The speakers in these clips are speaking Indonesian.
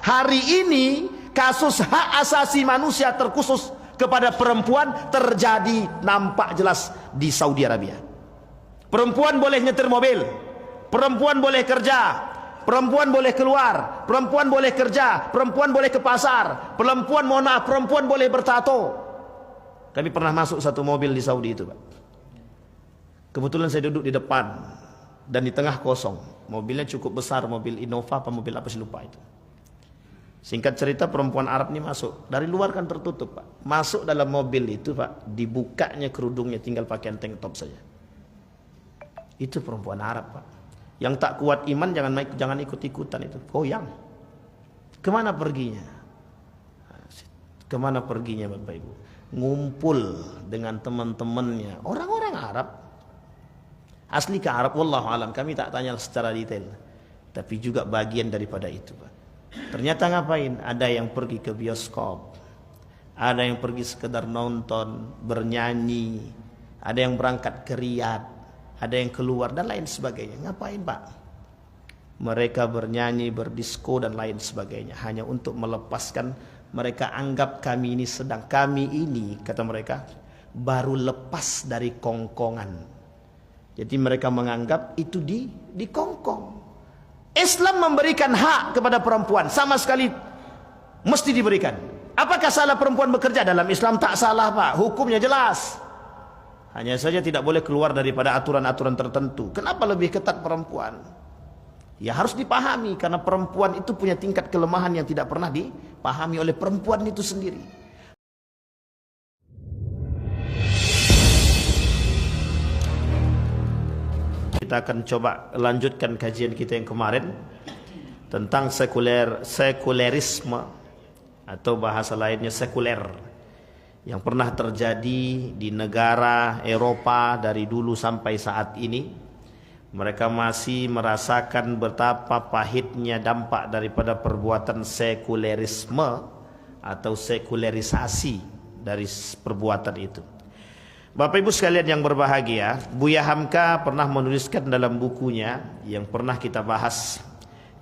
Hari ini kasus hak asasi manusia terkhusus kepada perempuan terjadi nampak jelas di Saudi Arabia. Perempuan boleh nyetir mobil, perempuan boleh kerja, perempuan boleh keluar, perempuan boleh kerja, perempuan boleh ke pasar, perempuan boleh bertato. Kami pernah masuk satu mobil di Saudi itu, Pak. Kebetulan saya duduk di depan dan di tengah kosong. Mobilnya cukup besar, mobil Innova apa mobil apa sih lupa itu. Singkat cerita, perempuan Arab ini masuk. Dari luar kan tertutup, Pak. Masuk dalam mobil itu, Pak, dibukanya kerudungnya, tinggal pakaian tank top saja. Itu perempuan Arab, Pak. Yang tak kuat iman jangan ikut-ikutan itu. Goyang. Kemana perginya? Kemana perginya, Bapak Ibu? Ngumpul dengan teman-temannya, orang-orang Arab. Asli ke Arab, wallahu alam, kami tak tanya secara detail. Tapi juga bagian daripada itu, Pak. Ternyata ngapain? Ada yang pergi ke bioskop, ada yang pergi sekedar nonton, bernyanyi, ada yang berangkat ke Riyadh, ada yang keluar dan lain sebagainya. Ngapain, Pak? Mereka bernyanyi, berdisko dan lain sebagainya hanya untuk melepaskan. Mereka anggap kami ini kata mereka baru lepas dari kongkongan. Jadi mereka menganggap itu dikongkong. Islam memberikan hak kepada perempuan, sama sekali mesti diberikan. Apakah salah perempuan bekerja dalam Islam? Tak salah, Pak. Hukumnya jelas. Hanya saja tidak boleh keluar daripada aturan-aturan tertentu. Kenapa lebih ketat perempuan? Ya harus dipahami, karena perempuan itu punya tingkat kelemahan yang tidak pernah dipahami oleh perempuan itu sendiri. Kita akan coba lanjutkan kajian kita yang kemarin tentang sekulerisme atau bahasa lainnya sekuler yang pernah terjadi di negara Eropa dari dulu sampai saat ini. Mereka masih merasakan betapa pahitnya dampak daripada perbuatan sekulerisme atau sekularisasi dari perbuatan itu. Bapak Ibu sekalian yang berbahagia, Buya Hamka pernah menuliskan dalam bukunya yang pernah kita bahas,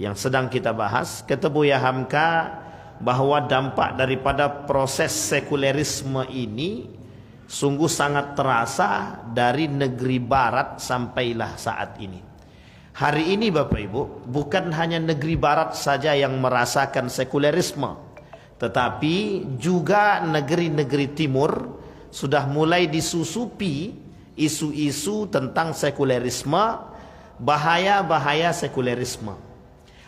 yang sedang kita bahas, kata Buya Hamka bahwa dampak daripada proses sekulerisme ini sungguh sangat terasa dari negeri barat sampailah saat ini. Hari ini Bapak Ibu, bukan hanya negeri barat saja yang merasakan sekulerisme, tetapi juga negeri-negeri timur sudah mulai disusupi isu-isu tentang sekulerisme, bahaya-bahaya sekulerisme.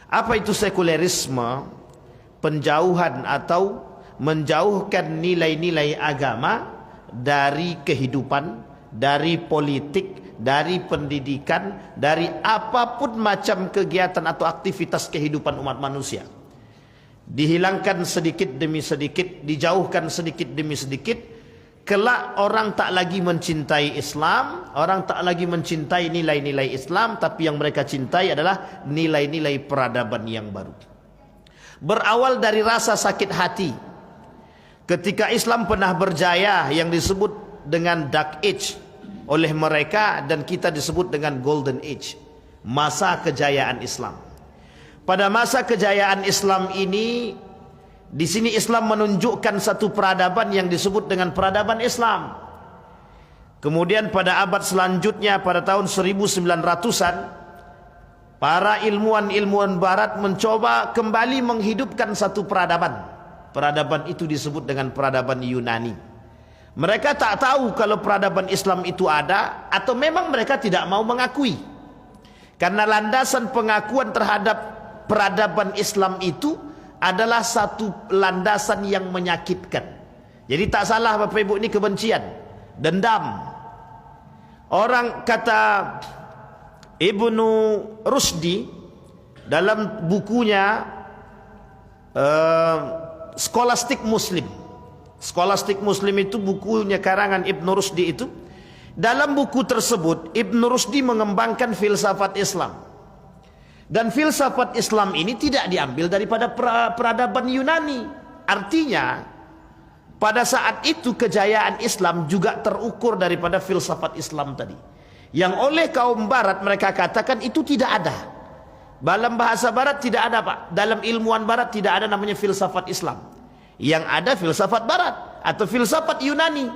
Apa itu sekulerisme? Penjauhan atau menjauhkan nilai-nilai agama dari kehidupan, dari politik, dari pendidikan, dari apapun macam kegiatan atau aktivitas kehidupan umat manusia. Dihilangkan sedikit demi sedikit, dijauhkan sedikit demi sedikit. Kelak orang tak lagi mencintai Islam, orang tak lagi mencintai nilai-nilai Islam, tapi yang mereka cintai adalah nilai-nilai peradaban yang baru. Berawal dari rasa sakit hati ketika Islam pernah berjaya yang disebut dengan Dark Age oleh mereka, dan kita disebut dengan Golden Age, masa kejayaan Islam. Pada masa kejayaan Islam ini, di sini Islam menunjukkan satu peradaban yang disebut dengan peradaban Islam. Kemudian pada abad selanjutnya, pada tahun 1900-an, para ilmuwan barat mencoba kembali menghidupkan satu peradaban. Peradaban itu disebut dengan peradaban Yunani. Mereka tak tahu kalau peradaban Islam itu ada, atau memang mereka tidak mau mengakui. Karena landasan pengakuan terhadap peradaban Islam itu adalah satu landasan yang menyakitkan. Jadi tak salah Bapak Ibu, ini kebencian, dendam. Orang kata Ibnu Rusdi dalam bukunya Scholastic Muslim. Scholastic Muslim itu bukunya karangan Ibnu Rusdi itu. Dalam buku tersebut Ibnu Rusdi mengembangkan filsafat Islam. Dan filsafat Islam ini tidak diambil daripada peradaban Yunani. Artinya pada saat itu kejayaan Islam juga terukur daripada filsafat Islam tadi, yang oleh kaum barat mereka katakan itu tidak ada. Dalam bahasa barat tidak ada, Pak. Dalam ilmuwan barat tidak ada namanya filsafat Islam. Yang ada filsafat barat atau filsafat Yunani.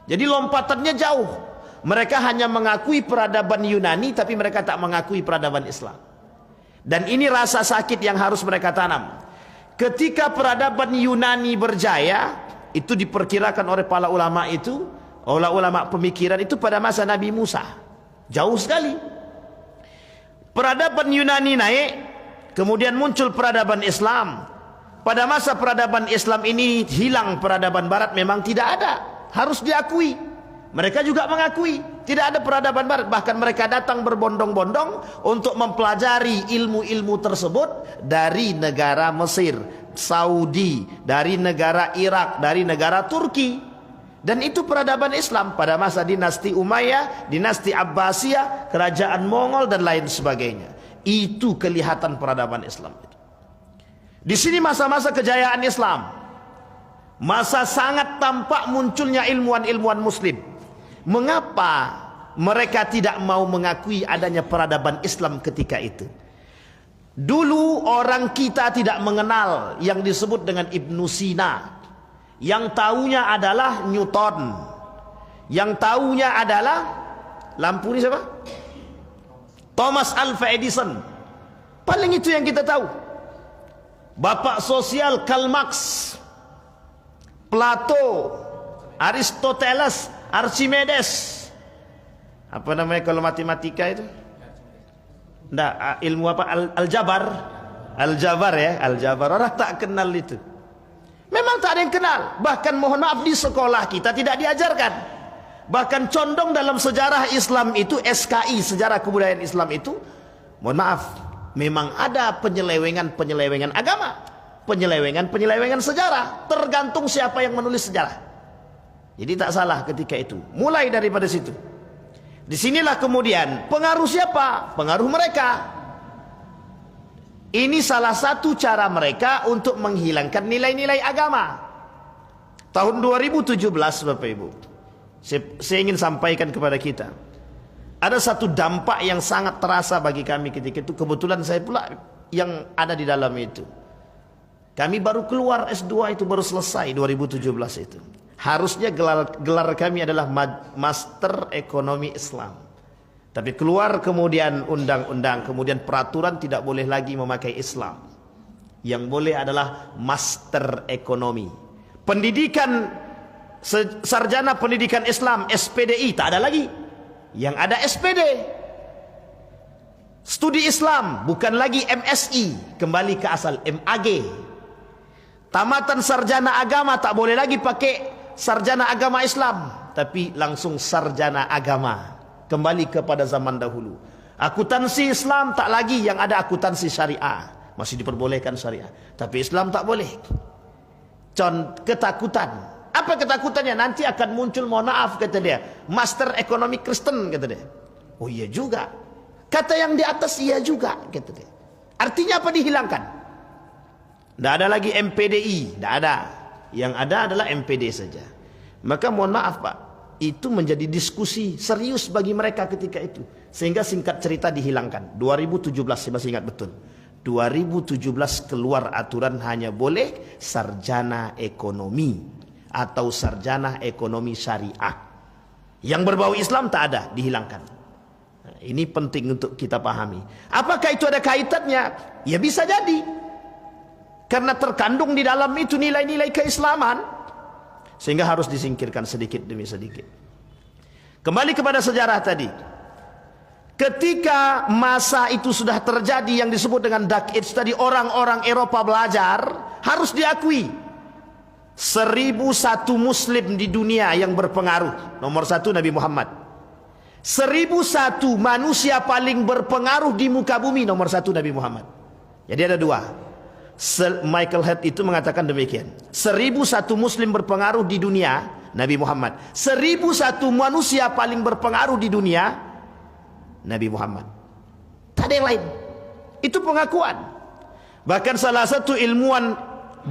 Jadi lompatannya jauh. Mereka hanya mengakui peradaban Yunani, tapi mereka tak mengakui peradaban Islam. Dan ini rasa sakit yang harus mereka tanam. Ketika peradaban Yunani berjaya, itu diperkirakan oleh para ulama itu, oleh ulama pemikiran itu pada masa Nabi Musa. Jauh sekali. Peradaban Yunani naik, kemudian muncul peradaban Islam. Pada masa peradaban Islam ini hilang peradaban barat, memang tidak ada. Harus diakui. Mereka juga mengakui tidak ada peradaban barat. Bahkan mereka datang berbondong-bondong untuk mempelajari ilmu-ilmu tersebut dari negara Mesir, Saudi, dari negara Irak, dari negara Turki. Dan itu peradaban Islam pada masa dinasti Umayyah, dinasti Abbasiyah, kerajaan Mongol dan lain sebagainya. Itu kelihatan peradaban Islam. Di sini masa-masa kejayaan Islam. Masa sangat tampak munculnya ilmuwan-ilmuwan muslim. Mengapa mereka tidak mau mengakui adanya peradaban Islam ketika itu? Dulu orang kita tidak mengenal yang disebut dengan Ibnu Sina. Yang taunya adalah Newton. Yang taunya adalah lampu ini siapa? Thomas Alva Edison. Paling itu yang kita tahu. Bapak sosial Karl Marx, Plato, Aristoteles, Archimedes. Apa namanya kalau matematika itu? Enggak, ilmu apa? Aljabar. Aljabar ya, aljabar. Orang tak kenal itu. Memang tak ada yang kenal. Bahkan mohon maaf di sekolah kita tidak diajarkan. Bahkan condong dalam sejarah Islam itu, SKI, sejarah kebudayaan Islam itu, mohon maaf, memang ada penyelewengan-penyelewengan agama, penyelewengan-penyelewengan sejarah, tergantung siapa yang menulis sejarah. Jadi tak salah ketika itu. Mulai daripada situ. Disinilah kemudian pengaruh siapa? Pengaruh mereka. Ini salah satu cara mereka untuk menghilangkan nilai-nilai agama. Tahun 2017 Bapak Ibu, saya ingin sampaikan kepada kita, ada satu dampak yang sangat terasa bagi kami ketika itu. Kebetulan saya pula yang ada di dalam itu. Kami baru keluar S2 itu, baru selesai 2017 itu. Harusnya gelar kami adalah Master Ekonomi Islam. Tapi keluar kemudian undang-undang, kemudian peraturan tidak boleh lagi memakai Islam. Yang boleh adalah Master Ekonomi. Pendidikan sarjana pendidikan Islam, SPDI, tak ada lagi. Yang ada SPD. Studi Islam, bukan lagi MSI, kembali ke asal MAG. Tamatan sarjana agama tak boleh lagi pakai sarjana agama Islam, tapi langsung sarjana agama. Kembali kepada zaman dahulu. Akuntansi Islam tak lagi, yang ada akuntansi syariah. Masih diperbolehkan syariah, tapi Islam tak boleh. Ketakutan. Apa ketakutannya? Nanti akan muncul, mohon maaf kata dia, Master Ekonomi Kristen kata dia. Oh iya juga. Kata yang di atas iya juga kata dia. Artinya apa? Dihilangkan. Tidak ada lagi MPDI, tidak ada. Yang ada adalah MPD saja. Maka mohon maaf Pak, itu menjadi diskusi serius bagi mereka ketika itu. Sehingga singkat cerita dihilangkan. 2017 saya masih ingat betul. 2017 keluar aturan hanya boleh sarjana ekonomi atau sarjana ekonomi syariah. Yang berbau Islam tak ada, dihilangkan. Nah, ini penting untuk kita pahami. Apakah itu ada kaitannya? Ya bisa jadi. Karena terkandung di dalam itu nilai-nilai keislaman, sehingga harus disingkirkan sedikit demi sedikit. Kembali kepada sejarah tadi. Ketika masa itu sudah terjadi yang disebut dengan Dark Age tadi, orang-orang Eropa belajar, harus diakui 1001 muslim di dunia yang berpengaruh. Nomor 1 Nabi Muhammad. 1001 manusia paling berpengaruh di muka bumi, nomor 1 Nabi Muhammad. Jadi ada dua. Michael Hart itu mengatakan demikian. 1001 muslim berpengaruh di dunia, Nabi Muhammad. 1001 manusia paling berpengaruh di dunia, Nabi Muhammad. Tak ada yang lain. Itu pengakuan. Bahkan salah satu ilmuwan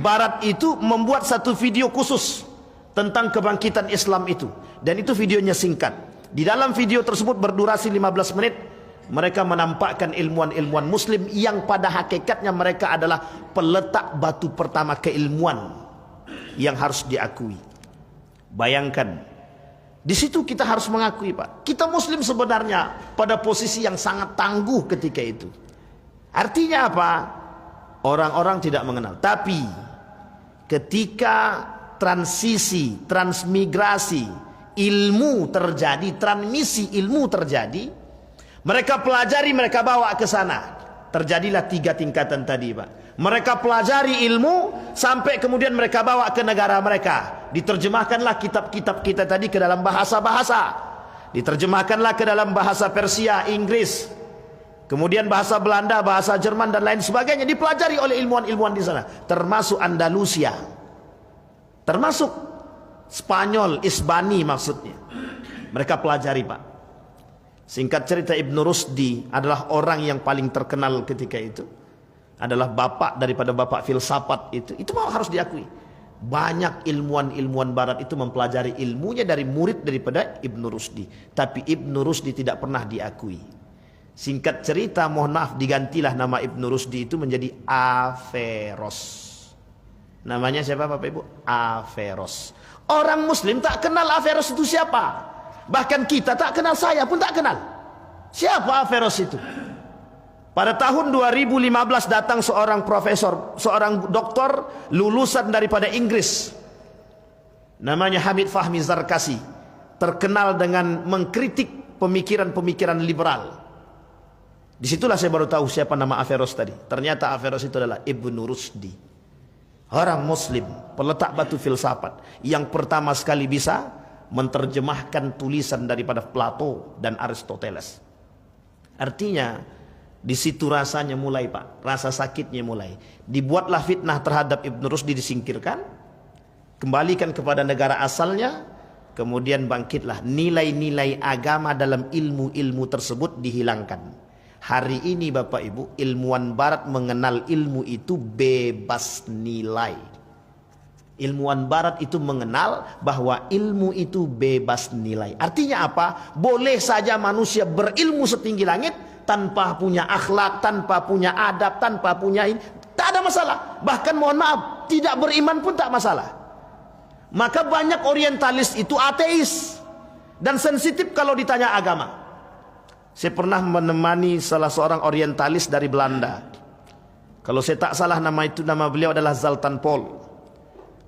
barat itu membuat satu video khusus tentang kebangkitan Islam itu. Dan itu videonya singkat. Di dalam video tersebut berdurasi 15 menit. Mereka menampakkan ilmuwan-ilmuwan muslim yang pada hakikatnya mereka adalah peletak batu pertama keilmuan yang harus diakui. Bayangkan, di situ kita harus mengakui, Pak, kita muslim sebenarnya pada posisi yang sangat tangguh ketika itu. Artinya apa? Orang-orang tidak mengenal. Tapi ketika transisi, transmigrasi ilmu terjadi, transmisi ilmu terjadi, mereka pelajari, mereka bawa ke sana. Terjadilah 3 tingkatan tadi, Pak. Mereka pelajari ilmu sampai kemudian mereka bawa ke negara mereka. Diterjemahkanlah kitab-kitab kita tadi ke dalam bahasa-bahasa. Diterjemahkanlah ke dalam bahasa Persia, Inggris, kemudian bahasa Belanda, bahasa Jerman dan lain sebagainya. Dipelajari oleh ilmuwan-ilmuwan di sana, termasuk Andalusia, termasuk Spanyol, Isbani maksudnya. Mereka pelajari, Pak. Singkat cerita, Ibnu Rusdi adalah orang yang paling terkenal ketika itu. Adalah bapak daripada bapak filsafat itu. Itu harus diakui. Banyak ilmuwan-ilmuwan barat itu mempelajari ilmunya dari murid daripada Ibnu Rusdi. Tapi Ibnu Rusdi tidak pernah diakui. Singkat cerita, mohon maaf, digantilah nama Ibnu Rusdi itu menjadi Averroes. Namanya siapa, Bapak Ibu? Averroes. Orang muslim tak kenal Averroes itu siapa. Bahkan kita tak kenal, saya pun tak kenal. Siapa Averroes itu? Pada tahun 2015 datang seorang profesor, seorang doktor lulusan daripada Inggris. Namanya Hamid Fahmi Zarkasi. Terkenal dengan mengkritik pemikiran-pemikiran liberal. Disitulah saya baru tahu siapa nama Averroes tadi. Ternyata Averroes itu adalah Ibnu Rusdi. Orang muslim, peletak batu filsafat, yang pertama sekali bisa menerjemahkan tulisan daripada Plato dan Aristoteles. Artinya di situ rasanya mulai, Pak, rasa sakitnya mulai. Dibuatlah fitnah terhadap Ibnu Rusdi, disingkirkan, kembalikan kepada negara asalnya, kemudian bangkitlah nilai-nilai agama dalam ilmu-ilmu tersebut dihilangkan. Hari ini Bapak Ibu, ilmuwan barat mengenal ilmu itu bebas nilai. Ilmuwan barat itu mengenal bahwa ilmu itu bebas nilai. Artinya apa? Boleh saja manusia berilmu setinggi langit tanpa punya akhlak, tanpa punya adab, tanpa punya ini, tak ada masalah. Bahkan mohon maaf, tidak beriman pun tak masalah. Maka banyak orientalis itu ateis dan sensitif kalau ditanya agama. Saya pernah menemani salah seorang orientalis dari Belanda. Kalau saya tak salah nama beliau adalah Zaltan Paul,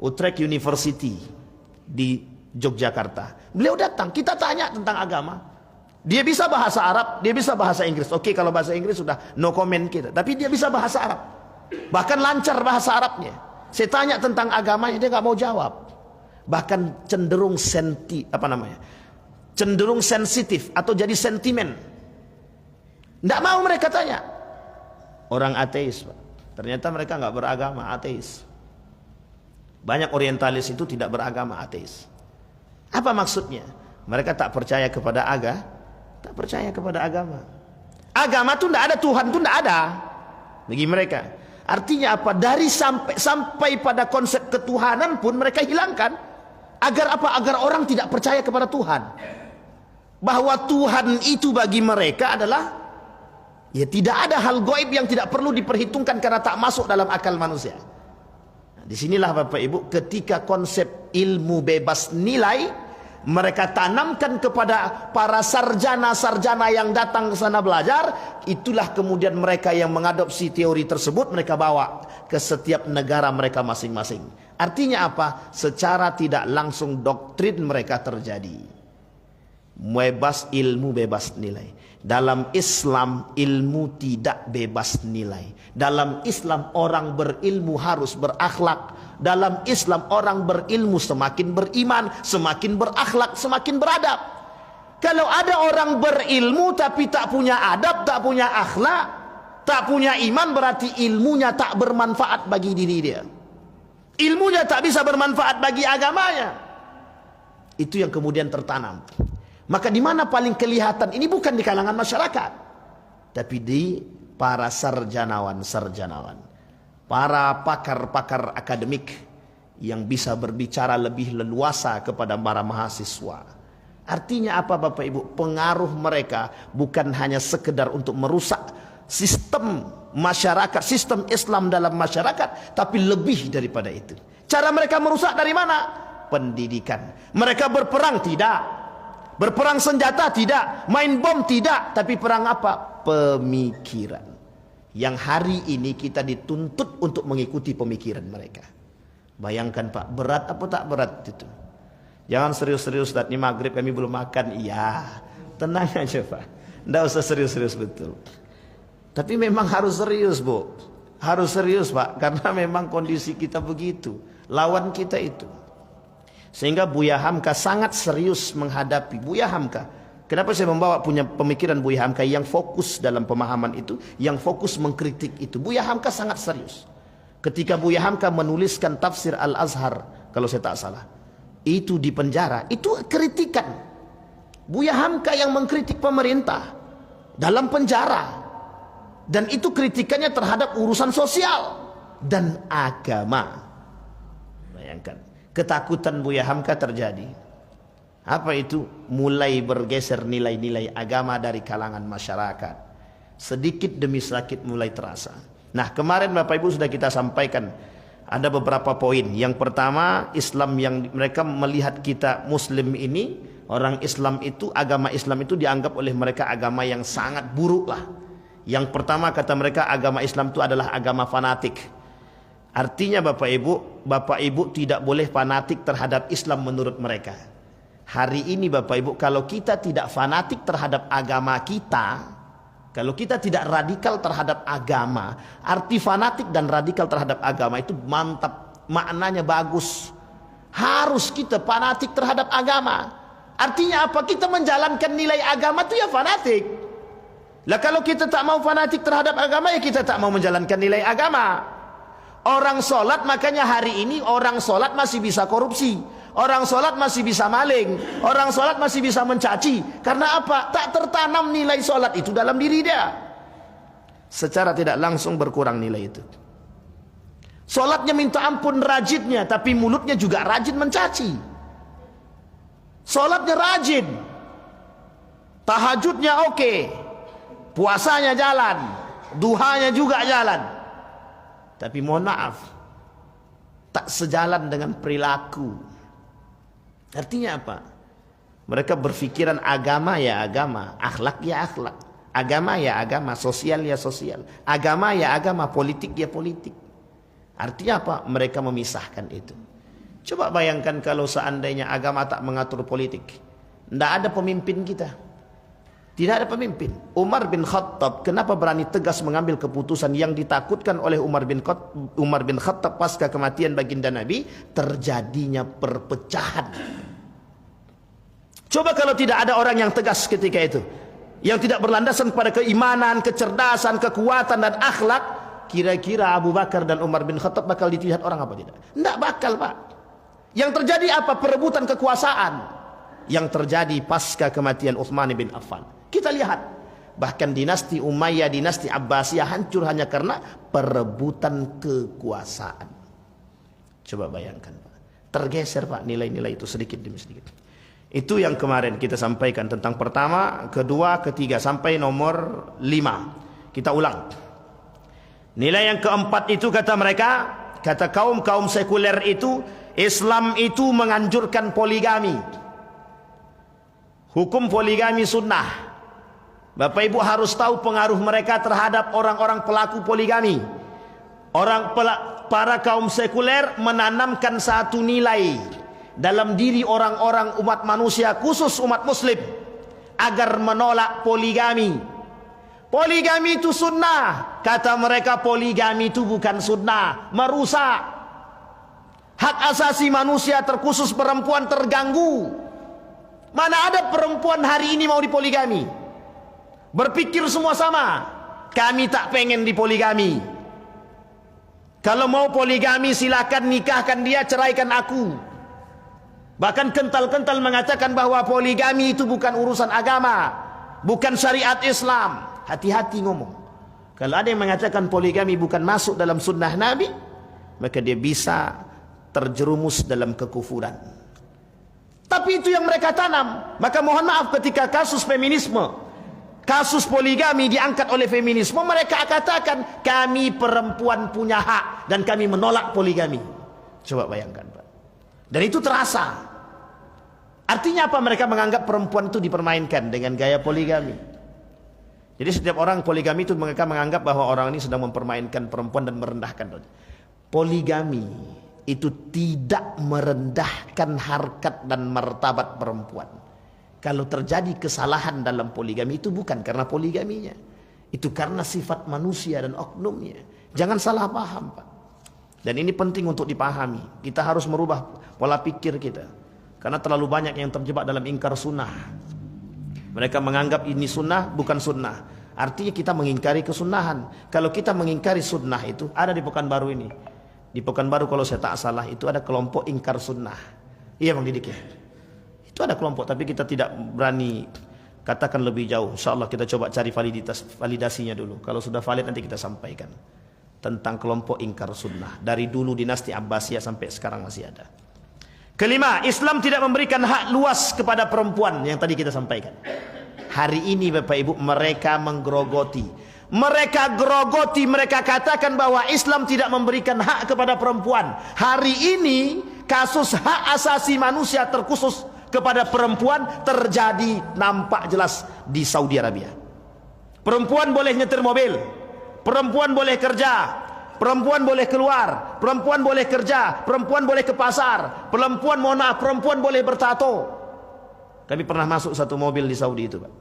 Utrecht University di Yogyakarta. Beliau datang, kita tanya tentang agama. Dia bisa bahasa Arab, dia bisa bahasa Inggris. Oke, kalau bahasa Inggris sudah no comment kita. Tapi dia bisa bahasa Arab. Bahkan lancar bahasa Arabnya. Saya tanya tentang agamanya, dia nggak mau jawab. Bahkan cenderung cenderung sensitif atau jadi sentimen. Nggak mau mereka tanya. Orang ateis, Pak. Ternyata mereka nggak beragama, ateis. Banyak orientalis itu tidak beragama, ateis. Apa maksudnya? Mereka tak percaya kepada tak percaya kepada agama. Agama tuh tidak ada, Tuhan tuh tidak ada bagi mereka. Artinya apa? Dari sampai pada konsep ketuhanan pun mereka hilangkan. Agar apa? Agar orang tidak percaya kepada Tuhan. Bahwa Tuhan itu bagi mereka adalah, ya, tidak ada hal gaib yang tidak perlu diperhitungkan karena tak masuk dalam akal manusia. Nah, disinilah Bapak Ibu, ketika konsep ilmu bebas nilai mereka tanamkan kepada para sarjana-sarjana yang datang ke sana belajar, itulah kemudian mereka yang mengadopsi teori tersebut, mereka bawa ke setiap negara mereka masing-masing. Artinya apa? Secara tidak langsung doktrin mereka terjadi. Bebas ilmu, bebas nilai. Dalam Islam ilmu tidak bebas nilai. Dalam Islam orang berilmu harus berakhlak. Dalam Islam orang berilmu semakin beriman, semakin berakhlak, semakin beradab. Kalau ada orang berilmu tapi tak punya adab, tak punya akhlak, tak punya iman, berarti ilmunya tak bermanfaat bagi diri dia. Ilmunya tak bisa bermanfaat bagi agamanya. Itu yang kemudian tertanam. Maka di mana paling kelihatan? Ini bukan di kalangan masyarakat, tapi di para sarjanawan, para pakar-pakar akademik yang bisa berbicara lebih leluasa kepada para mahasiswa. Artinya apa Bapak Ibu? Pengaruh mereka bukan hanya sekedar untuk merusak sistem masyarakat, sistem Islam dalam masyarakat, tapi lebih daripada itu. Cara mereka merusak dari mana? Pendidikan. Mereka berperang tidak, berperang senjata tidak, main bom tidak, tapi perang apa? Pemikiran. Yang hari ini kita dituntut untuk mengikuti pemikiran mereka. Bayangkan Pak, berat apa tak berat itu? Jangan serius-serius, Ustaz, ini maghrib kami belum makan. Iya, tenang aja Pak, tidak usah serius-serius betul. Tapi memang harus serius Bu, harus serius Pak, karena memang kondisi kita begitu, lawan kita itu. Sehingga Buya Hamka sangat serius menghadapi. Buya Hamka, kenapa saya membawa punya pemikiran Buya Hamka yang fokus dalam pemahaman itu, yang fokus mengkritik itu. Buya Hamka sangat serius. Ketika Buya Hamka menuliskan tafsir Al-Azhar, kalau saya tak salah, itu di penjara, itu kritikan. Buya Hamka yang mengkritik pemerintah dalam penjara. Dan itu kritikannya terhadap urusan sosial dan agama. Bayangkan, ketakutan Buya Hamka terjadi. Apa itu? Mulai bergeser nilai-nilai agama dari kalangan masyarakat. Sedikit demi sedikit mulai terasa. Nah, kemarin Bapak Ibu sudah kita sampaikan ada beberapa poin. Yang pertama, Islam yang mereka melihat kita Muslim ini, orang Islam itu, agama Islam itu dianggap oleh mereka agama yang sangat buruk lah. Yang pertama kata mereka, agama Islam itu adalah agama fanatik. Artinya Bapak Ibu tidak boleh fanatik terhadap Islam menurut mereka. Hari ini Bapak Ibu, kalau kita tidak fanatik terhadap agama kita, kalau kita tidak radikal terhadap agama, arti fanatik dan radikal terhadap agama itu mantap, maknanya bagus. Harus kita fanatik terhadap agama. Artinya apa? Kita menjalankan nilai agama itu ya fanatik. Lah kalau kita tak mau fanatik terhadap agama, ya kita tak mau menjalankan nilai agama. Orang sholat, makanya hari ini orang sholat masih bisa korupsi, orang sholat masih bisa maling, orang sholat masih bisa mencaci. Karena apa? Tak tertanam nilai sholat itu dalam diri dia. Secara tidak langsung berkurang nilai itu. Sholatnya minta ampun rajinnya, tapi mulutnya juga rajin mencaci. Sholatnya rajin, tahajudnya oke, puasanya jalan, duhanya juga jalan. Tapi mohon maaf, tak sejalan dengan perilaku. Artinya apa? Mereka berpikiran agama ya agama, akhlak ya akhlak, agama ya agama, sosial ya sosial, agama ya agama, politik ya politik. Artinya apa? Mereka memisahkan itu. Coba bayangkan kalau seandainya agama tak mengatur politik, tidak ada pemimpin kita, tidak ada pemimpin. Umar bin Khattab kenapa berani tegas mengambil keputusan yang ditakutkan oleh Umar bin Khattab pasca kematian baginda Nabi, terjadinya perpecahan. Coba kalau tidak ada orang yang tegas ketika itu, yang tidak berlandasan pada keimanan, kecerdasan, kekuatan dan akhlak, kira-kira Abu Bakar dan Umar bin Khattab bakal dilihat orang apa tidak? Tidak bakal Pak. Yang terjadi apa? Perebutan kekuasaan yang terjadi pasca kematian Utsman bin Affan. Kita lihat, bahkan dinasti Umayyah, dinasti Abbasiyah hancur hanya karena perebutan kekuasaan. Coba bayangkan Pak, tergeser Pak nilai-nilai itu sedikit demi sedikit. Itu yang kemarin kita sampaikan tentang pertama, kedua, ketiga sampai nomor 5. Kita ulang. Nilai yang keempat itu kata mereka, kata kaum sekuler itu, Islam itu menganjurkan poligami. Hukum poligami sunnah. Bapak Ibu harus tahu pengaruh mereka terhadap orang-orang pelaku poligami. Para kaum sekuler menanamkan satu nilai dalam diri orang-orang umat manusia, khusus umat muslim, agar menolak poligami. Poligami itu sunnah. Kata mereka poligami itu bukan sunnah, merusak. Hak asasi manusia terkhusus perempuan terganggu. Mana ada perempuan hari ini mau dipoligami? Berpikir semua sama. Kami tak pengen dipoligami. Kalau mau poligami silakan nikahkan dia, ceraikan aku. Bahkan kental-kental mengatakan bahwa poligami itu bukan urusan agama, bukan syariat Islam. Hati-hati ngomong. Kalau ada yang mengatakan poligami bukan masuk dalam sunnah Nabi, maka dia bisa terjerumus dalam kekufuran. Tapi itu yang mereka tanam. Maka mohon maaf ketika kasus feminisme, kasus poligami diangkat oleh feminisme, mereka katakan kami perempuan punya hak dan kami menolak poligami. Coba bayangkan, Pak. Dan itu terasa. Artinya apa? Mereka menganggap perempuan itu dipermainkan dengan gaya poligami. Jadi setiap orang poligami itu mereka menganggap bahwa orang ini sedang mempermainkan perempuan dan merendahkan. Poligami itu tidak merendahkan harkat dan martabat perempuan. Kalau terjadi kesalahan dalam poligami itu bukan karena poligaminya, itu karena sifat manusia dan oknumnya. Jangan salah paham, Pak. Dan ini penting untuk dipahami. Kita harus merubah pola pikir kita, karena terlalu banyak yang terjebak dalam ingkar sunnah. Mereka menganggap ini sunnah, bukan sunnah. Artinya kita mengingkari kesunahan. Kalau kita mengingkari sunnah itu ada di Pekanbaru ini. Di Pekanbaru kalau saya tak salah itu ada kelompok ingkar sunnah. Iya Bang Didik ya. Itu ada kelompok, tapi kita tidak berani katakan lebih jauh. InsyaAllah kita coba cari validasinya dulu. Kalau sudah valid nanti kita sampaikan tentang kelompok ingkar sunnah. Dari dulu dinasti Abbasiyah sampai sekarang masih ada. Kelima, Islam tidak memberikan hak luas kepada perempuan yang tadi kita sampaikan. Hari ini Bapak Ibu mereka menggerogoti. Mereka gerogoti, mereka katakan bahwa Islam tidak memberikan hak kepada perempuan. Hari ini kasus hak asasi manusia terkhusus kepada perempuan terjadi nampak jelas di Saudi Arabia. Perempuan boleh nyetir mobil, perempuan boleh kerja, perempuan boleh keluar, perempuan boleh kerja, perempuan boleh ke pasar, perempuan perempuan boleh bertato. Kami pernah masuk satu mobil di Saudi itu, Pak.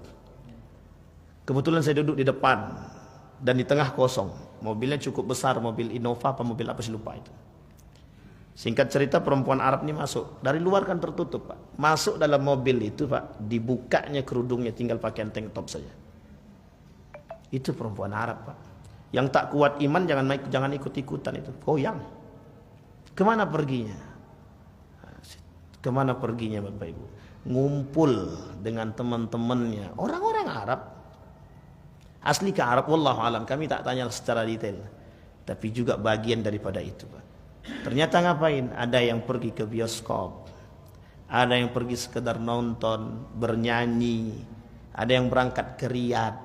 Kebetulan saya duduk di depan dan di tengah kosong. Mobilnya cukup besar, mobil Innova apa mobil apa sih lupa itu. Singkat cerita perempuan Arab ini masuk. Dari luar kan tertutup, Pak. Masuk dalam mobil itu, Pak, dibukanya kerudungnya, tinggal pakaian tank top saja. Itu perempuan Arab, Pak. Yang tak kuat iman jangan ikut-ikutan itu. Goyang. Kemana perginya? Kemana perginya Bapak Ibu? Ngumpul dengan teman-temannya orang-orang Arab. Asli ke Arab, wallahu alam, kami tak tanya secara detail. Tapi juga bagian daripada itu, Pak. Ternyata ngapain? Ada yang pergi ke bioskop, ada yang pergi sekedar nonton, bernyanyi, ada yang berangkat ke Riyadh,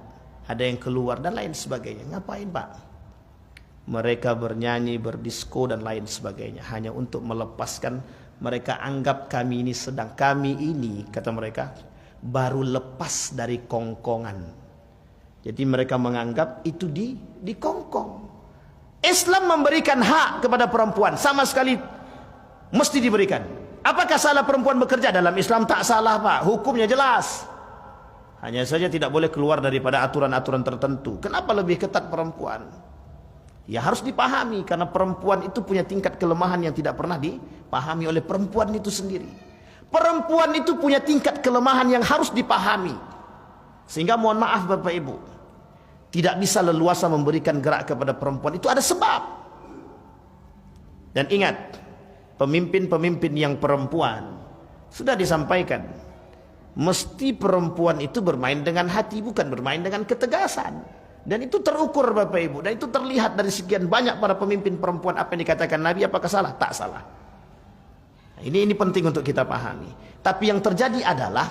ada yang keluar dan lain sebagainya. Ngapain, Pak? Mereka bernyanyi, berdisko dan lain sebagainya hanya untuk melepaskan. Mereka anggap kami ini, kata mereka, baru lepas dari kongkongan. Jadi mereka menganggap itu dikongkong. Islam memberikan hak kepada perempuan, sama sekali mesti diberikan. Apakah salah perempuan bekerja dalam Islam? Tak salah, Pak. Hukumnya jelas. Hanya saja tidak boleh keluar daripada aturan-aturan tertentu. Kenapa lebih ketat perempuan? Ya harus dipahami, karena perempuan itu punya tingkat kelemahan yang tidak pernah dipahami oleh perempuan itu sendiri. Perempuan itu punya tingkat kelemahan yang harus dipahami. Sehingga mohon maaf Bapak Ibu, tidak bisa leluasa memberikan gerak kepada perempuan. Itu ada sebab. Dan ingat, pemimpin-pemimpin yang perempuan sudah disampaikan, mesti perempuan itu bermain dengan hati, bukan bermain dengan ketegasan. Dan itu terukur Bapak Ibu, dan itu terlihat dari sekian banyak para pemimpin perempuan. Apa yang dikatakan Nabi, apakah salah? Tak salah. Nah, ini penting untuk kita pahami. Tapi yang terjadi adalah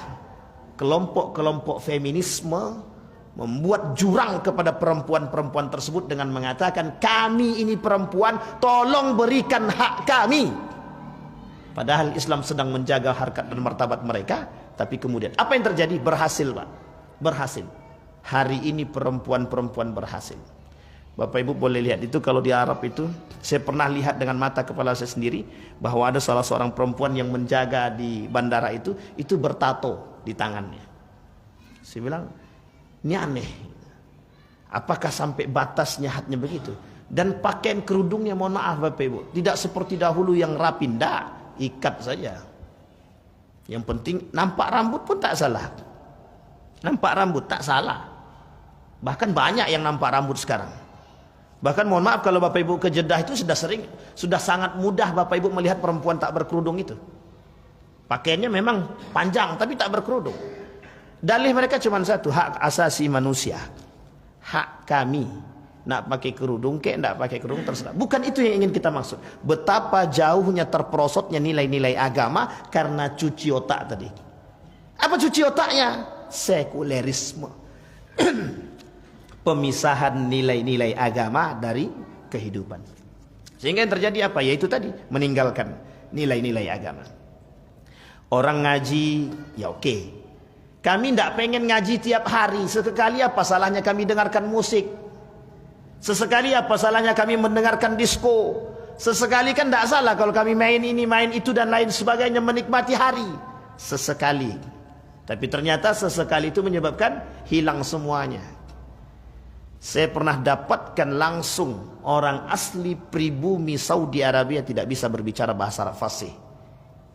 kelompok-kelompok feminisme membuat jurang kepada perempuan-perempuan tersebut dengan mengatakan, kami ini perempuan, tolong berikan hak kami. Padahal Islam sedang menjaga harkat dan martabat mereka. Tapi kemudian apa yang terjadi? Berhasil, Pak. Berhasil. Hari ini perempuan-perempuan berhasil. Bapak Ibu boleh lihat itu, kalau di Arab itu saya pernah lihat dengan mata kepala saya sendiri bahwa ada salah seorang perempuan yang menjaga di bandara itu bertato di tangannya. Saya bilang, ini aneh. Apakah sampai batasnya hatnya begitu? Dan pakaian kerudungnya, mohon maaf Bapak Ibu, tidak seperti dahulu yang rapi, ndak, ikat saja. Yang penting nampak rambut pun tak salah. Nampak rambut tak salah. Bahkan banyak yang nampak rambut sekarang. Bahkan mohon maaf kalau Bapak Ibu ke Jeddah itu sudah sangat mudah Bapak Ibu melihat perempuan tak berkerudung itu. Pakaiannya memang panjang tapi tak berkerudung. Dalih mereka cuma satu, hak asasi manusia. Hak kami. Nak pakai kerudung kek, nak pakai kerudung terserah. Bukan itu yang ingin kita maksud. Betapa jauhnya terperosotnya nilai-nilai agama karena cuci otak tadi. Apa cuci otaknya? Sekulerisme. Pemisahan nilai-nilai agama dari kehidupan. Sehingga yang terjadi apa? Yaitu tadi, meninggalkan nilai-nilai agama. Orang ngaji, ya oke. Kami tidak pengen ngaji tiap hari. Sekali apa salahnya kami dengarkan musik? Sesekali apa salahnya kami mendengarkan disko? Sesekali kan tidak salah kalau kami main ini, main itu dan lain sebagainya, menikmati hari. Sesekali. Tapi ternyata sesekali itu menyebabkan hilang semuanya. Saya pernah dapatkan langsung orang asli pribumi Saudi Arabia tidak bisa berbicara bahasa Arab fasih.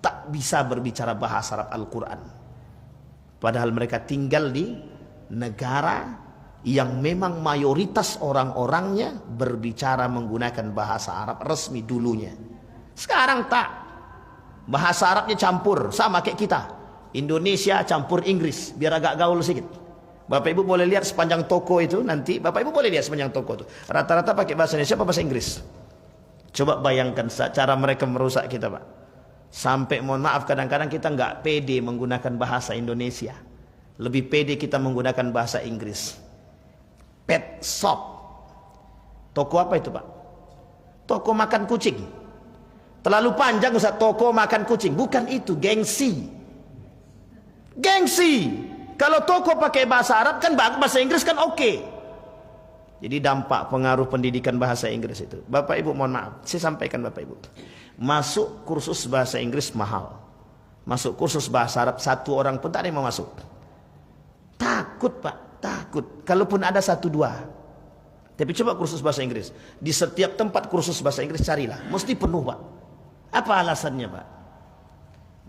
Tak bisa berbicara bahasa Arab Al-Quran. Padahal mereka tinggal di negara yang memang mayoritas orang-orangnya berbicara menggunakan bahasa Arab resmi dulunya. Sekarang tak. Bahasa Arabnya campur, sama kayak kita. Indonesia campur Inggris, biar agak gaul sedikit. Bapak Ibu boleh lihat sepanjang toko itu nanti, Bapak Ibu boleh lihat sepanjang toko itu. Rata-rata pakai bahasa Indonesia apa bahasa Inggris? Coba bayangkan cara mereka merusak kita, Pak. Sampai mohon maaf kadang-kadang kita nggak pede menggunakan bahasa Indonesia. Lebih pede kita menggunakan bahasa Inggris. Pet shop. Toko apa itu, Pak? Toko makan kucing. Terlalu panjang Ustaz, toko makan kucing. Bukan itu, gengsi. Gengsi. Kalau toko pakai bahasa Arab kan bahasa Inggris kan oke. Jadi dampak pengaruh pendidikan bahasa Inggris itu. Bapak Ibu mohon maaf, saya sampaikan Bapak Ibu. Masuk kursus bahasa Inggris mahal. Masuk kursus bahasa Arab satu orang pun tak ada yang mau masuk. Takut, Pak. Takut. Kalaupun ada satu dua. Tapi coba kursus bahasa Inggris. Di setiap tempat kursus bahasa Inggris carilah. Mesti penuh, Pak. Apa alasannya, Pak?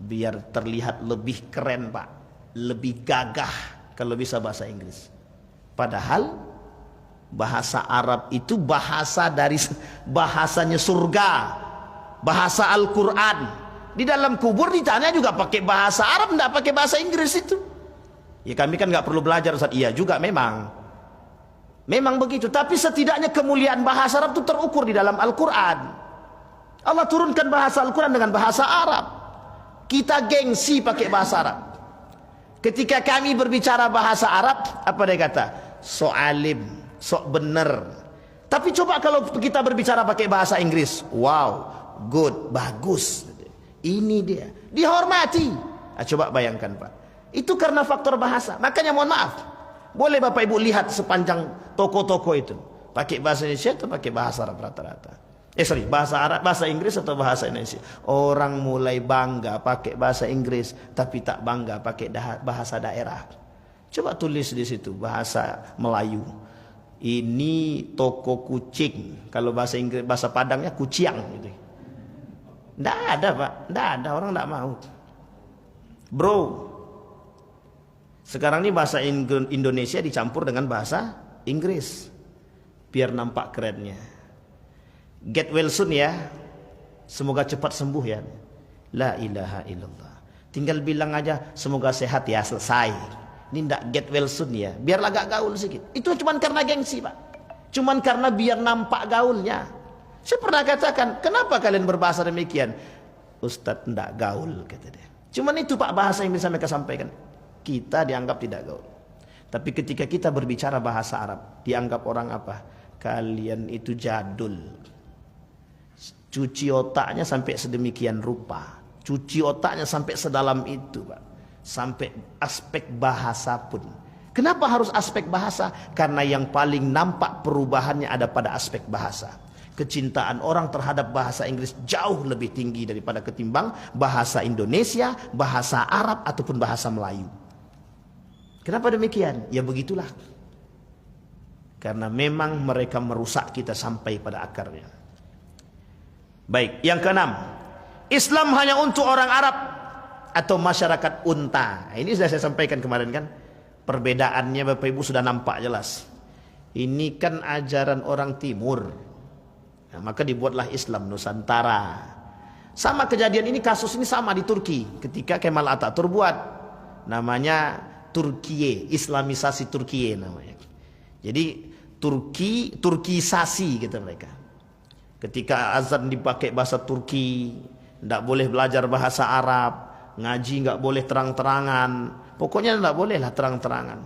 Biar terlihat lebih keren, Pak. Lebih gagah kalau bisa bahasa Inggris. Padahal bahasa Arab itu bahasa dari bahasanya surga. Bahasa Al-Quran. Di dalam kubur ditanya juga pakai bahasa Arab, tidak pakai bahasa Inggris itu. Ya kami kan nggak perlu belajar Ustaz. Iya juga memang. Memang begitu. Tapi setidaknya kemuliaan bahasa Arab itu terukur di dalam Al-Quran. Allah turunkan bahasa Al-Quran dengan bahasa Arab. Kita gengsi pakai bahasa Arab. Ketika kami berbicara bahasa Arab, apa dia kata? Sok alim, sok bener. Tapi coba kalau kita berbicara pakai bahasa Inggris. Wow, good, bagus. Ini dia. Dihormati. Nah, coba bayangkan, Pak. Itu karena faktor bahasa. Makanya mohon maaf, boleh Bapak Ibu lihat sepanjang toko-toko itu pakai bahasa Indonesia atau pakai bahasa Arab rata-rata. Bahasa Arab, bahasa Inggris atau bahasa Indonesia. Orang mulai bangga pakai bahasa Inggris, tapi tak bangga pakai bahasa daerah. Coba tulis di situ bahasa Melayu. Ini toko kucing. Kalau bahasa Inggris, bahasa Padangnya kuciang gitu. Nggak ada, Pak. Nggak ada, orang nggak mau. Bro, sekarang ini bahasa Indonesia dicampur dengan bahasa Inggris. Biar nampak kerennya. Get well soon ya. Semoga cepat sembuh ya. La ilaha illallah. Tinggal bilang aja semoga sehat ya, selesai. Ini ndak get well soon ya. Biar agak gaul sedikit. Itu cuma karena gengsi, Pak. Cuman karena biar nampak gaulnya. Saya pernah katakan, kenapa kalian berbahasa demikian? Ustadz ndak gaul, kata dia. Cuman itu Pak bahasa yang bisa mereka sampaikan. Kita dianggap tidak gaul. Tapi ketika kita berbicara bahasa Arab, dianggap orang apa? Kalian itu jadul. Cuci otaknya sampai sedemikian rupa. Cuci otaknya sampai sedalam itu, Pak. Sampai aspek bahasa pun. Kenapa harus aspek bahasa? Karena yang paling nampak perubahannya ada pada aspek bahasa. Kecintaan orang terhadap bahasa Inggris jauh lebih tinggi daripada ketimbang bahasa Indonesia, bahasa Arab ataupun bahasa Melayu. Kenapa demikian? Ya begitulah. Karena memang mereka merusak kita sampai pada akarnya. Baik, yang keenam, Islam hanya untuk orang Arab atau masyarakat unta. Ini sudah saya sampaikan kemarin kan. Perbedaannya Bapak Ibu sudah nampak jelas. Ini kan ajaran orang timur. Nah, maka dibuatlah Islam Nusantara. Sama kejadian ini, kasus ini sama di Turki. Ketika Kemal Atatürk buat. Namanya Turkiye, Islamisasi Turkiye namanya. Jadi Turkisasi kata mereka. Ketika azan dipakai bahasa Turki, tidak boleh belajar bahasa Arab, ngaji nggak boleh terang-terangan, pokoknya tidak bolehlah terang-terangan.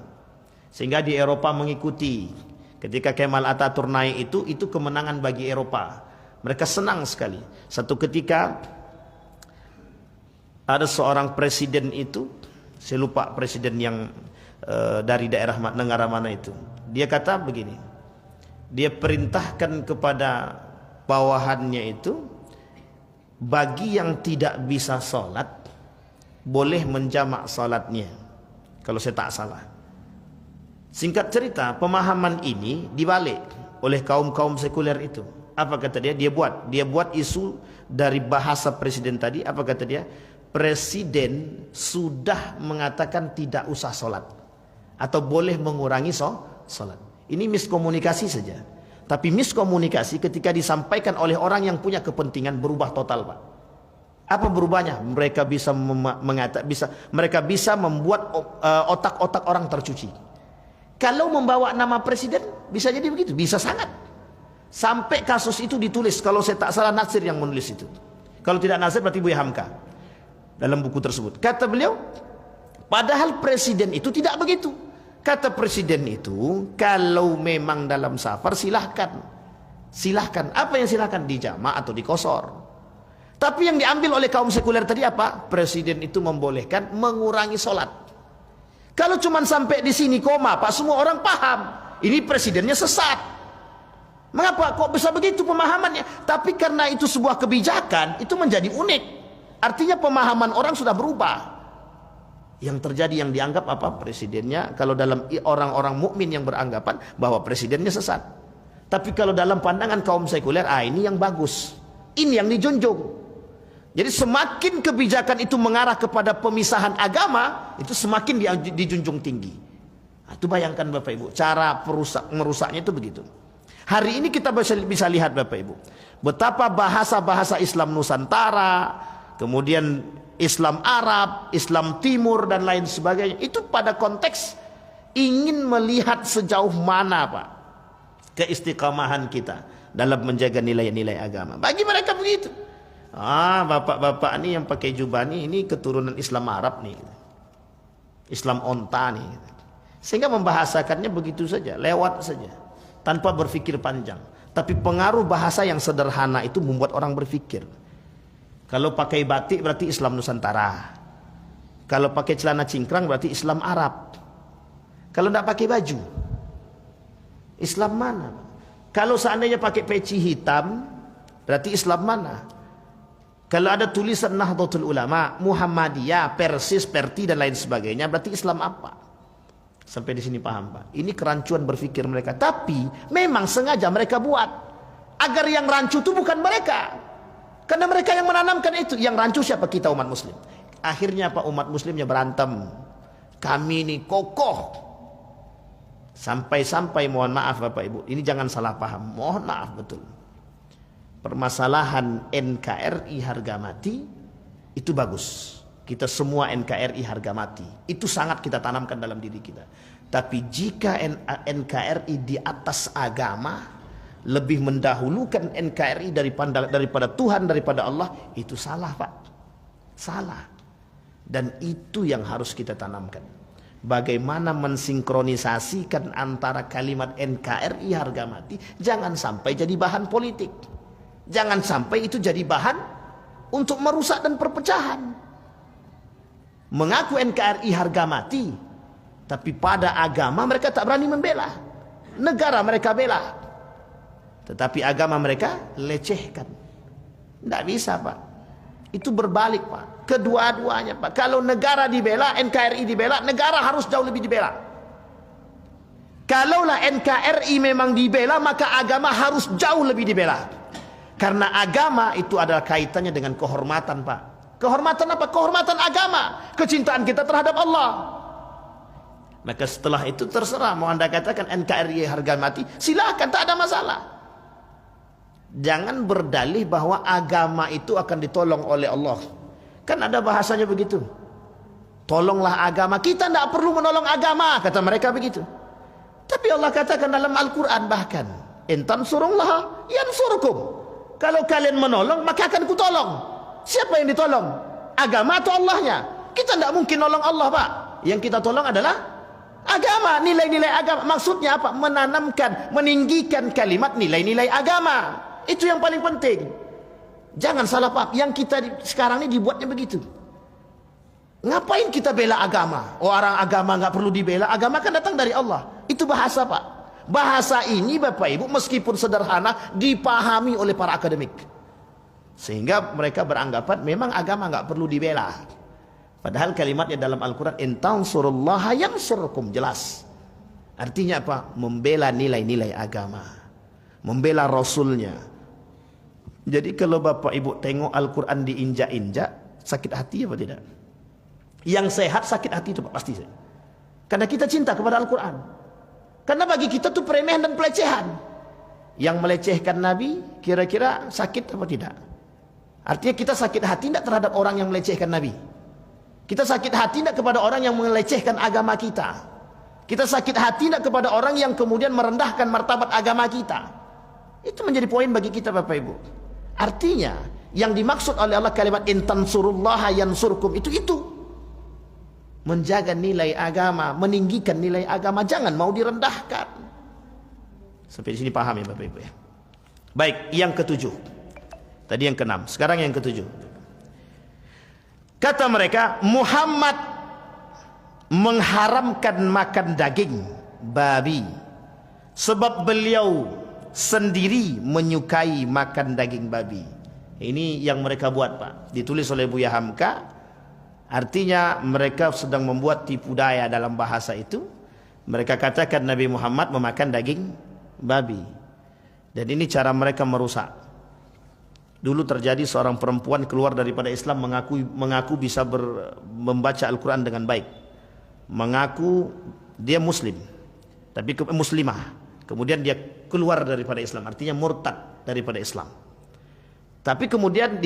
Sehingga di Eropa mengikuti. Ketika Kemal Atatürk naik itu kemenangan bagi Eropa. Mereka senang sekali. Satu ketika ada seorang presiden itu, saya lupa presiden yang dari daerah negara mana itu. Dia kata begini, dia perintahkan kepada bawahannya itu, bagi yang tidak bisa sholat boleh menjamak sholatnya, kalau saya tak salah. Singkat cerita, pemahaman ini dibalik oleh kaum-kaum sekuler itu. Apa kata dia? Dia buat isu dari bahasa presiden tadi. Apa kata dia? Presiden sudah mengatakan tidak usah sholat atau boleh mengurangi sholat. Ini miskomunikasi saja. Tapi miskomunikasi ketika disampaikan oleh orang yang punya kepentingan berubah total, Pak. Apa berubahnya? Mereka bisa membuat otak-otak orang tercuci. Kalau membawa nama presiden bisa jadi begitu, bisa sangat. Sampai kasus itu ditulis, kalau saya tak salah Nasir yang menulis itu. Kalau tidak Nasir berarti Buya Hamka dalam buku tersebut. Kata beliau, padahal presiden itu tidak begitu. Kata presiden itu, kalau memang dalam safar silahkan. Silahkan. Apa yang silahkan? Dijamak atau dikosor. Tapi yang diambil oleh kaum sekuler tadi apa? Presiden itu membolehkan mengurangi sholat. Kalau cuma sampai di sini koma, Pak, semua orang paham. Ini presidennya sesat. Mengapa? Kok bisa begitu pemahamannya? Tapi karena itu sebuah kebijakan, itu menjadi unik. Artinya pemahaman orang sudah berubah. Yang terjadi yang dianggap apa? Presidennya, kalau dalam orang-orang mukmin yang beranggapan bahwa presidennya sesat. Tapi kalau dalam pandangan kaum sekuler, ini yang bagus. Ini yang dijunjung. Jadi semakin kebijakan itu mengarah kepada pemisahan agama, itu semakin dijunjung tinggi. Itu bayangkan Bapak Ibu, cara merusaknya itu begitu. Hari ini kita bisa lihat Bapak Ibu, betapa bahasa-bahasa Islam Nusantara, kemudian Islam Arab, Islam Timur dan lain sebagainya, itu pada konteks ingin melihat sejauh mana, Pak, keistiqamahan kita dalam menjaga nilai-nilai agama. Bagi mereka begitu. Bapak-bapak ini yang pakai jubah ini keturunan Islam Arab nih, Islam onta nih. Sehingga membahasakannya begitu saja, lewat saja, tanpa berpikir panjang. Tapi pengaruh bahasa yang sederhana itu membuat orang berpikir. Kalau pakai batik berarti Islam Nusantara. Kalau pakai celana cingkrang berarti Islam Arab. Kalau tidak pakai baju, Islam mana? Kalau seandainya pakai peci hitam, berarti Islam mana? Kalau ada tulisan Nahdlatul Ulama, Muhammadiyah, Persis, Perti dan lain sebagainya, berarti Islam apa? Sampai di sini paham, Pak? Ini kerancuan berpikir mereka. Tapi memang sengaja mereka buat agar yang rancu itu bukan mereka. Karena mereka yang menanamkan itu. Yang rancu siapa? Kita umat muslim. Akhirnya Pak, umat muslimnya berantem. Kami ini kokoh. Sampai-sampai mohon maaf Bapak Ibu, ini jangan salah paham. Mohon maaf betul. Permasalahan NKRI harga mati itu bagus. Kita semua NKRI harga mati. Itu sangat kita tanamkan dalam diri kita. Tapi jika NKRI di atas agama, lebih mendahulukan NKRI daripada Tuhan, daripada Allah, itu salah, Pak. Salah. Dan itu yang harus kita tanamkan. Bagaimana mensinkronisasikan antara kalimat NKRI harga mati, jangan sampai jadi bahan politik. Jangan sampai itu jadi bahan untuk merusak dan perpecahan. Mengaku NKRI harga mati, tapi pada agama mereka tak berani membela. Negara mereka bela, tetapi agama mereka lecehkan. Tidak bisa, Pak. Itu berbalik, Pak. Kedua-duanya, Pak. Kalau negara dibela, NKRI dibela, negara harus jauh lebih dibela. Kalaulah NKRI memang dibela, maka agama harus jauh lebih dibela. Karena agama itu adalah kaitannya dengan kehormatan, Pak. Kehormatan apa? Kehormatan agama. Kecintaan kita terhadap Allah. Maka setelah itu terserah mau Anda katakan NKRI harga mati, silakan, tak ada masalah. Jangan berdalih bahwa agama itu akan ditolong oleh Allah. Kan ada bahasanya begitu. Tolonglah agama. Kita tidak perlu menolong agama, kata mereka begitu. Tapi Allah katakan dalam Al-Quran bahkan, in tansurullah yansurkum. Kalau kalian menolong, maka akan kutolong. Siapa yang ditolong? Agama atau Allahnya? Kita tidak mungkin nolong Allah, Pak. Yang kita tolong adalah agama, nilai-nilai agama. Maksudnya apa? Menanamkan, meninggikan kalimat nilai-nilai agama. Itu yang paling penting. Jangan salah paham. Yang kita sekarang ini dibuatnya begitu. Ngapain kita bela agama? Oh, orang agama nggak perlu dibela. Agama kan datang dari Allah. Itu bahasa, Pak. Bahasa ini Bapak Ibu meskipun sederhana dipahami oleh para akademik. Sehingga mereka beranggapan memang agama nggak perlu dibela. Padahal kalimatnya dalam Al-Quran, in tansurullaha yansurkum, jelas. Artinya apa? Membela nilai-nilai agama, membela Rasulnya. Jadi kalau Bapak Ibu tengok Al-Quran diinjak-injak, sakit hati apa tidak? Yang sehat sakit hati itu Pak, pasti. Karena kita cinta kepada Al-Quran. Karena bagi kita itu peremehan dan pelecehan. Yang melecehkan Nabi kira-kira sakit apa tidak? Artinya kita sakit hati tidak terhadap orang yang melecehkan Nabi. Kita sakit hati tidak kepada orang yang melecehkan agama kita. Kita sakit hati tidak kepada orang yang kemudian merendahkan martabat agama kita. Itu menjadi poin bagi kita Bapak Ibu. Artinya yang dimaksud oleh Allah kalimat in tansurullaha yansurkum itu. Menjaga nilai agama, meninggikan nilai agama, jangan mau direndahkan. Sampai di sini paham ya Bapak Ibu ya. Baik, yang ketujuh. Tadi yang keenam, sekarang yang ketujuh. Kata mereka, Muhammad mengharamkan makan daging babi sebab beliau sendiri menyukai makan daging babi. Ini yang mereka buat Pak, ditulis oleh Buya Hamka. Artinya mereka sedang membuat tipu daya dalam bahasa itu. Mereka katakan Nabi Muhammad memakan daging babi. Dan ini cara mereka merusak. Dulu terjadi seorang perempuan keluar daripada Islam mengaku bisa membaca Al-Quran dengan baik. Mengaku dia muslim, tapi muslimah. Kemudian dia keluar daripada Islam, artinya murtad daripada Islam. Tapi kemudian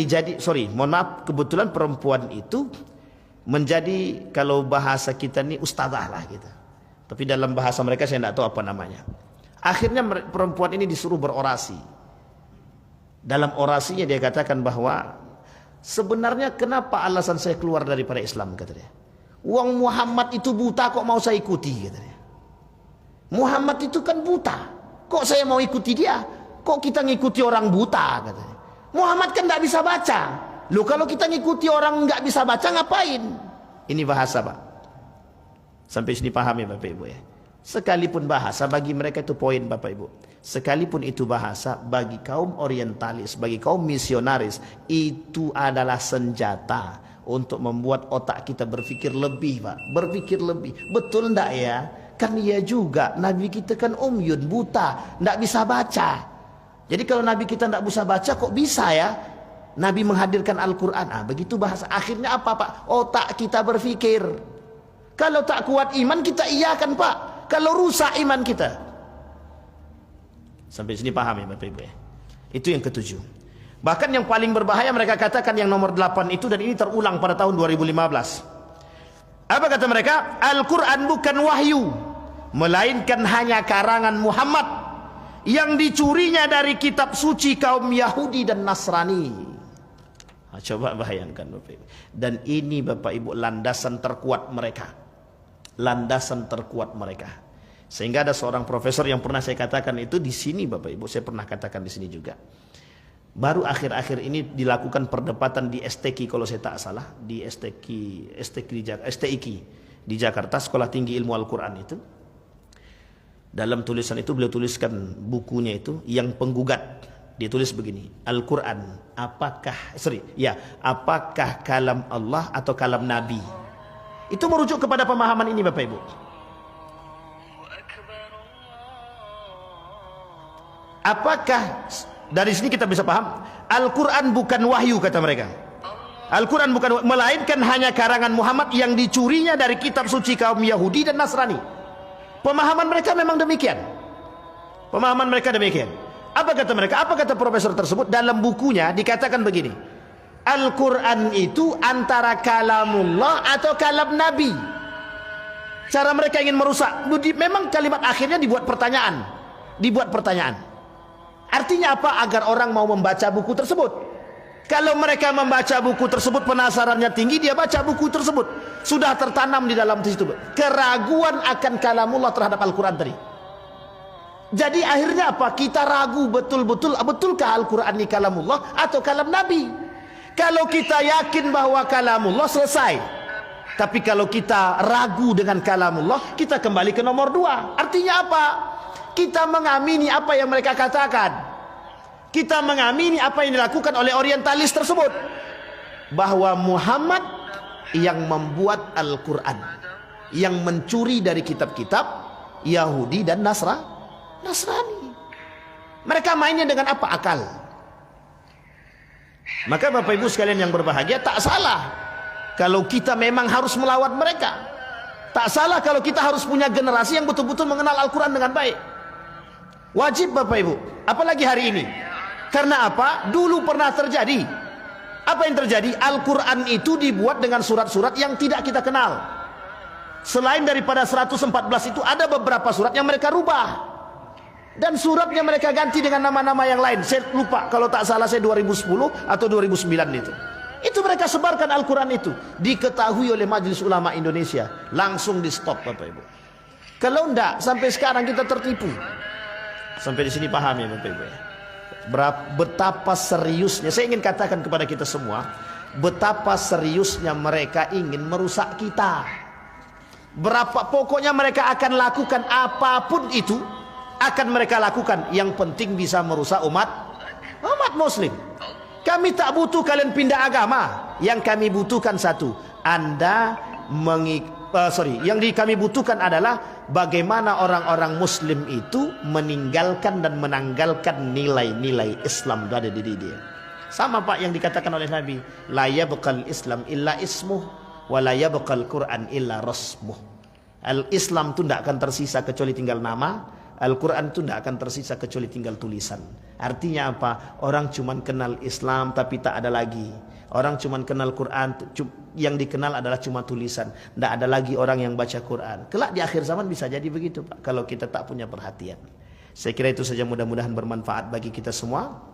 kebetulan perempuan itu menjadi, kalau bahasa kita ini ustazah lah gitu. Tapi dalam bahasa mereka saya tidak tahu apa namanya. Akhirnya perempuan ini disuruh berorasi. Dalam orasinya dia katakan bahwa sebenarnya kenapa alasan saya keluar daripada Islam, kata dia. Uang Muhammad itu buta kok mau saya ikuti, kata dia. Muhammad itu kan buta, kok saya mau ikuti dia? Kok kita ngikuti orang buta, kata dia. Muhammad kan tidak bisa baca. Loh, kalau kita ngikuti orang nggak bisa baca ngapain? Ini bahasa Pak. Sampai sini paham ya Bapak Ibu ya. Sekalipun bahasa bagi mereka itu poin Bapak Ibu. Sekalipun itu bahasa bagi kaum orientalis, bagi kaum misionaris, itu adalah senjata untuk membuat otak kita berpikir lebih Pak. Berpikir lebih. Betul enggak ya? Kan iya juga, Nabi kita kan umyun, buta, enggak bisa baca. Jadi kalau Nabi kita enggak bisa baca kok bisa ya? Nabi menghadirkan Al-Quran. Begitu bahasa. Akhirnya apa Pak? Otak kita berpikir. Kalau tak kuat iman kita iyakan Pak. Kalau rusak iman kita. Sampai sini paham ya Bapak Ibu ya. Itu yang ketujuh. Bahkan yang paling berbahaya mereka katakan yang nomor 8 itu, dan ini terulang pada tahun 2015. Apa kata mereka? Al-Quran bukan wahyu, melainkan hanya karangan Muhammad yang dicurinya dari kitab suci kaum Yahudi dan Nasrani. Coba bayangkan Bapak Ibu. Dan ini Bapak Ibu landasan terkuat mereka. Landasan terkuat mereka. Sehingga ada seorang profesor yang pernah saya katakan itu di sini Bapak Ibu, saya pernah katakan di sini juga. Baru akhir-akhir ini dilakukan perdebatan di STQ kalau saya tak salah, di STIQ di Jakarta, Sekolah Tinggi Ilmu Al-Quran itu. Dalam tulisan itu beliau tuliskan bukunya itu, yang penggugat. Dia tulis begini, Al-Quran apakah kalam Allah atau kalam Nabi? Itu merujuk kepada pemahaman ini Bapak Ibu. Apakah dari sini kita bisa paham Al-Quran bukan wahyu, kata mereka. Al-Quran bukan, melainkan hanya karangan Muhammad yang dicurinya dari kitab suci kaum Yahudi dan Nasrani. Pemahaman mereka memang demikian. Pemahaman mereka demikian. Apa kata mereka? Apa kata profesor tersebut? Dalam bukunya dikatakan begini, Al-Quran itu antara kalamullah atau kalam Nabi. Cara mereka ingin merusak. Memang kalimat akhirnya dibuat pertanyaan. Dibuat pertanyaan. Artinya apa? Agar orang mau membaca buku tersebut. Kalau mereka membaca buku tersebut, penasarannya tinggi, dia baca buku tersebut. Sudah tertanam di dalam situ keraguan akan kalamullah terhadap Al-Quran tadi. Jadi akhirnya apa? Kita ragu betul-betul, betulkah Al-Quran ini kalamullah atau kalam Nabi? Kalau kita yakin bahwa kalamullah, selesai. Tapi kalau kita ragu dengan kalamullah, kita kembali ke nomor 2. Artinya apa? Kita mengamini apa yang mereka katakan. Kita mengamini apa yang dilakukan oleh orientalis tersebut. Bahwa Muhammad yang membuat Al-Quran, yang mencuri dari kitab-kitab Yahudi dan Nasrani. Mereka mainnya dengan apa? Akal. Maka Bapak Ibu sekalian yang berbahagia, tak salah kalau kita memang harus melawan mereka. Tak salah kalau kita harus punya generasi yang betul-betul mengenal Al-Quran dengan baik. Wajib Bapak Ibu. Apalagi hari ini. Karena apa? Dulu pernah terjadi. Apa yang terjadi? Al-Quran itu dibuat dengan surat-surat yang tidak kita kenal. Selain daripada 114 itu, ada beberapa surat yang mereka rubah. Dan suratnya mereka ganti dengan nama-nama yang lain. Saya lupa, kalau tak salah saya 2010 atau 2009 itu. Itu mereka sebarkan Al-Quran itu. Diketahui oleh Majelis Ulama Indonesia. Langsung di stop Bapak Ibu. Kalau enggak, sampai sekarang kita tertipu. Sampai di sini paham ya Bapak Ibu. Betapa seriusnya. Saya ingin katakan kepada kita semua. Betapa seriusnya mereka ingin merusak kita. Pokoknya mereka akan lakukan apapun itu. Akan mereka lakukan. Yang penting bisa merusak umat Muslim. Kami tak butuh kalian pindah agama. Yang kami butuhkan satu, yang kami butuhkan adalah bagaimana orang-orang Muslim itu meninggalkan dan menanggalkan nilai-nilai Islam ada di diri dia. Sama Pak yang dikatakan oleh Nabi, la yabqal Islam illa ismuh wa la yabqal Quran illa rasmuh. Al-Islam itu tidak akan tersisa kecuali tinggal nama. Al-Quran itu tidak akan tersisa kecuali tinggal tulisan. Artinya apa? Orang cuma kenal Islam tapi tak ada lagi. Orang cuma kenal Quran, yang dikenal adalah cuma tulisan. Tidak ada lagi orang yang baca Quran. Kelak di akhir zaman bisa jadi begitu Pak, kalau kita tak punya perhatian. Saya kira itu saja, mudah-mudahan bermanfaat bagi kita semua.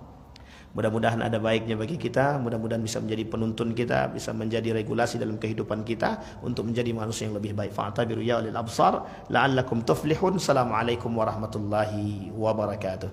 Mudah-mudahan ada baiknya bagi kita. Mudah-mudahan bisa menjadi penuntun kita, bisa menjadi regulasi dalam kehidupan kita untuk menjadi manusia yang lebih baik. Fa'tabiru ya ulil absar la'allakum tuflihun. Assalamualaikum warahmatullahi wabarakatuh.